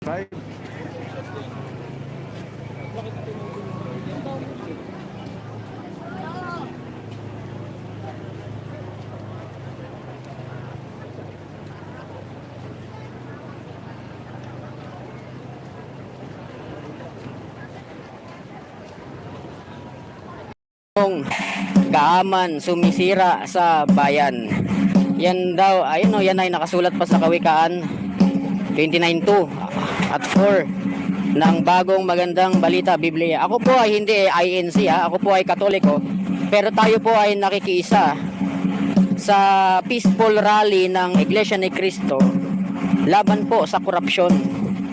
Right? Gaaman sumisira sa bayan. Yan daw, ayun o, yan ay nakasulat pa sa Kawikaan 29:2 at 4 ng bagong magandang balita Biblia. Ako po ay hindi INC ha, ako po ay Katoliko, pero tayo po ay nakikiisa sa peaceful rally ng Iglesia ni Cristo laban po sa korupsyon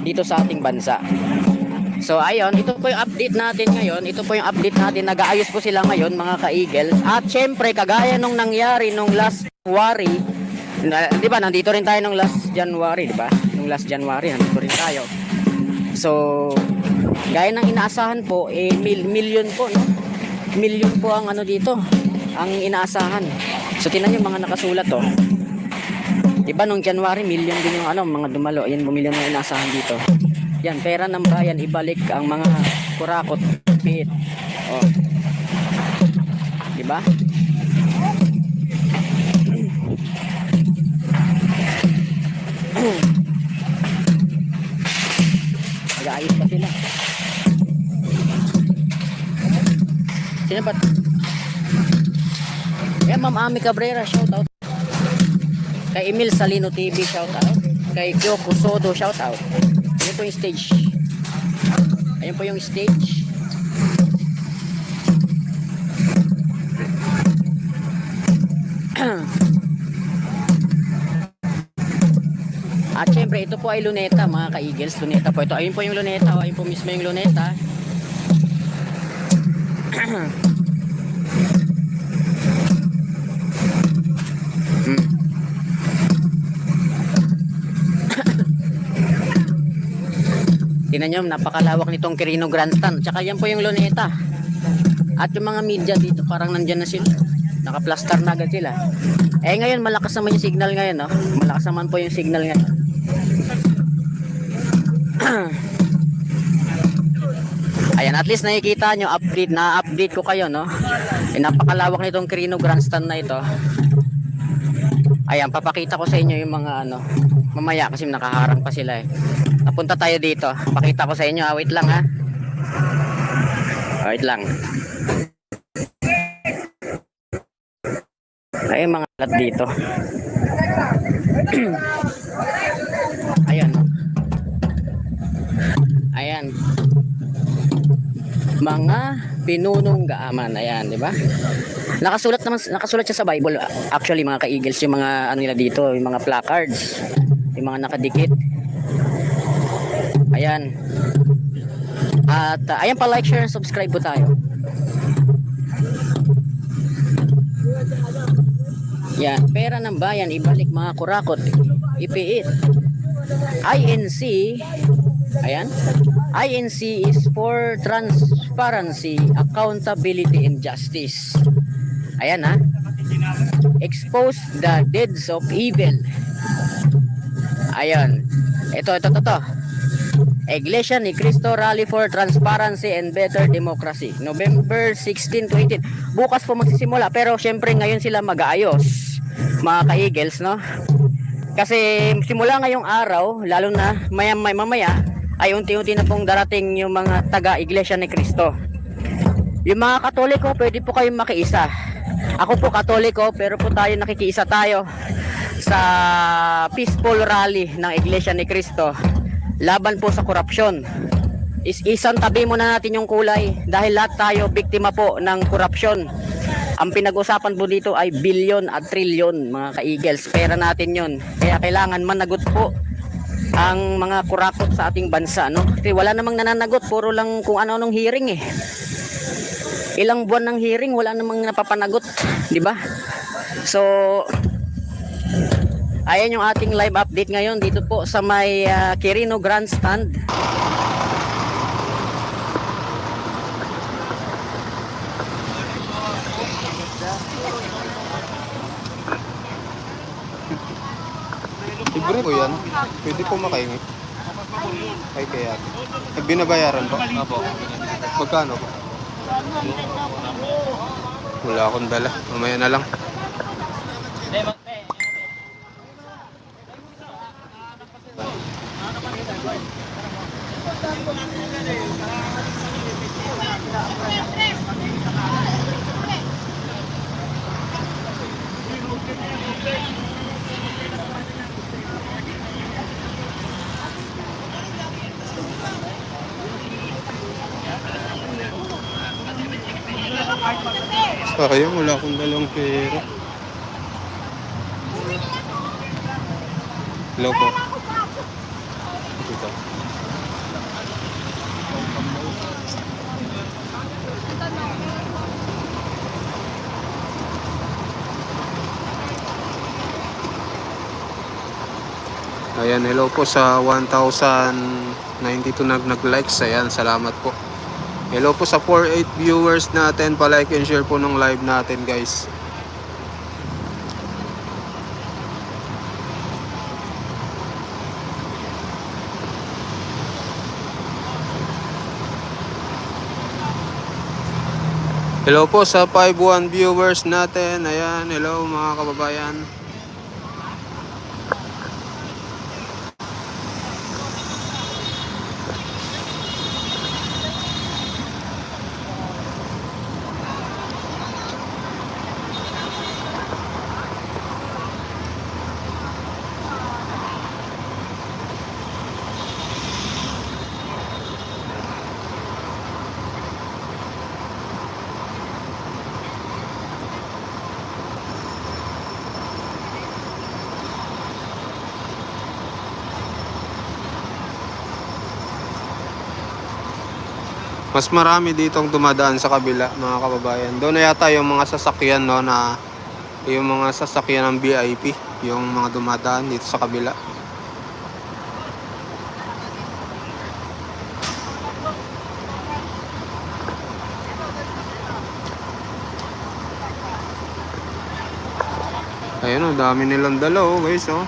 dito sa ating bansa. So ayun, ito po yung update natin ngayon. Ito po yung update natin. Nag-aayos po sila ngayon mga ka-Eagles. At syempre, kagaya nung nangyari nung last January, di ba, nandito rin tayo nung last January, di ba? Nung last January, nandito rin tayo. So, gaya ng inaasahan po, million po, no? Million po ang ano dito, ang inaasahan. So, tinan yung mga nakasulat, to. Di ba, nung January, million din yung ano, mga dumalo. Yan, million yung inaasahan dito. Yan, pera ng bayan, ibalik ang mga kurakot, pit. Oh. Diba? Nag-aayos pa sila. Sino ba? Yan, Ma'am Ami Cabrera, shout out. Kay Emil Salino TV, shout out. Kay Kyoko Sodo, shout out. Ayun po yung stage. Ayun po yung stage. At syempre ito po ay luneta mga ka-Eagles. Luneta po ito. Ayun po yung luneta. Ayun po mismo yung luneta. Tingnan nyo, napakalawak nitong Quirino Grandstand. Tsaka yan po yung luneta. At yung mga media dito, parang nandyan na sila. Nakaplastar na agad sila. Eh ngayon, malakas naman yung signal ngayon, no? Malakas naman po yung signal ngayon. Ayan, at least nakikita nyo, na-update ko kayo, no? Eh, napakalawak nitong Quirino Grandstand na ito. Ayan, papakita ko sa inyo yung mga ano, mamaya kasi nakaharang pa sila eh. Napunta tayo dito. Pakita ko sa inyo. Wait lang ha. Wait lang. Ay mga alat dito. Ayan. Ayan. Mga pinunong gaaman. Ayan, di ba? Nakasulat siya sa Bible. Actually mga ka-Eagles, yung mga ano nila dito, yung mga placards, yung mga nakadikit. Ayan. At ayan pa, like, share, and subscribe po tayo. Yan, pera ng bayan ibalik mga kurakot. Ipiit. INC. Ayan. INC is for transparency, accountability, and justice. Ayan ha. Expose the deeds of evil. Ayan. Ito. Iglesia ni Cristo Rally for Transparency and Better Democracy, November 16 to 18. Bukas po magsisimula, pero syempre ngayon sila mag-aayos mga ka-Eagles, no? Kasi simula ngayong araw, lalo na mamaya ay unti-unti na pong darating yung mga taga-Iglesia ni Cristo. Yung mga Katoliko, pwede po kayong makiisa. Ako po Katoliko, pero po nakikiisa tayo sa peaceful rally ng Iglesia ni Cristo laban po sa korupsyon. Isang tabi muna natin yung kulay dahil lahat tayo biktima po ng korupsyon. Ang pinag-usapan po dito ay bilyon at trilyon mga ka-Eagles. Pera natin yun. Kaya kailangan managot po ang mga kurakot sa ating bansa, no? Kasi wala namang nananagot, puro lang kung ano-anong hearing eh. Ilang buwan ng hearing, wala namang napapanagot, di ba? So ayan yung ating live update ngayon dito po sa may Quirino Grandstand. Libre po yan. Pwede po makaingi. Ay, kaya. Binabayaran po? Opo. Magkano po? Wala akong dala. Mamaya na lang. Sayang, wala akong dalang pera. Hello po. Ito. Ayan, hello po sa 1,092 nag-likes. Ayan, salamat po. Hello po sa 48 viewers natin. Pa-like and share po ng live natin, guys. Hello po sa 51 viewers natin. Ayan, hello mga kababayan. Mas marami ditong dumadaan sa kabila, mga kababayan. Doon na yata yung mga sasakyan, no, na yung mga sasakyan ng VIP, yung mga dumadaan dito sa kabila. Ayun, oh, dami nilang dala, oh, guys, oh.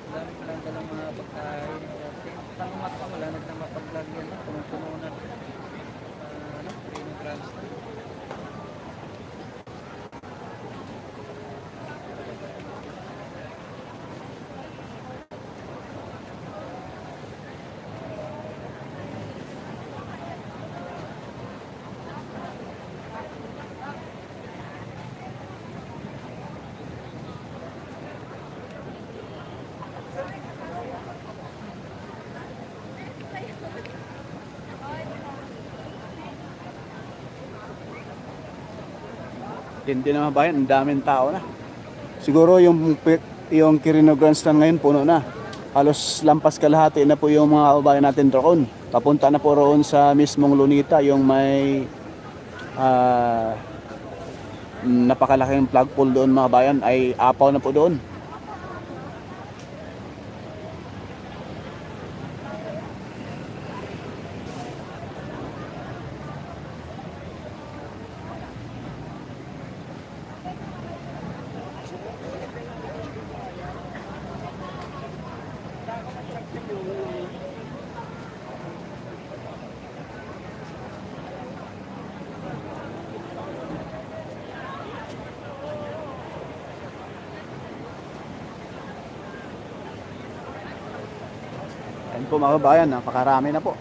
Dami pa lang dalang mga pagkain. Tangat pa, wala na lang mapaglagyan na. Punong-puno na. Training grants na. Hindi naman bayan, ang daming tao na. Siguro yung Quirino Grandstand ngayon puno na. Halos lampas kalahati na po yung mga kababayan natin roon. Papunta na po roon sa mismong Lunita, yung may napakalaking flagpole doon mga bayan, ay apaw na po doon. Yan po mga kabayan, napakarami na po.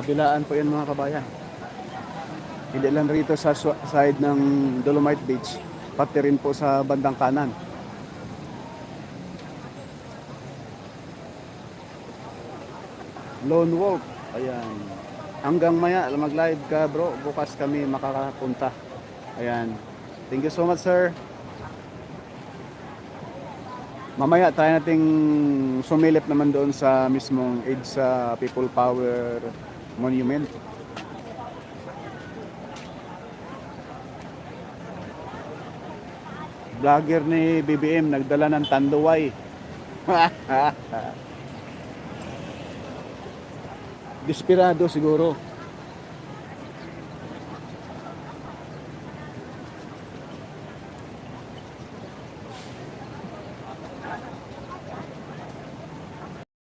Kabilaan po yan mga kabayan. Hindi lang rito sa side ng Dolomite Beach. pati rin po sa bandang kanan. Lone Wolf. Ayan. Hanggang maya mag-live ka bro. Bukas kami makakapunta. Ayan. Thank you so much sir. Mamaya tayo nating sumilip naman doon sa mismong EDSA People Power Monument. Vlogger ni BBM nagdala ng tanduay. Desperado siguro.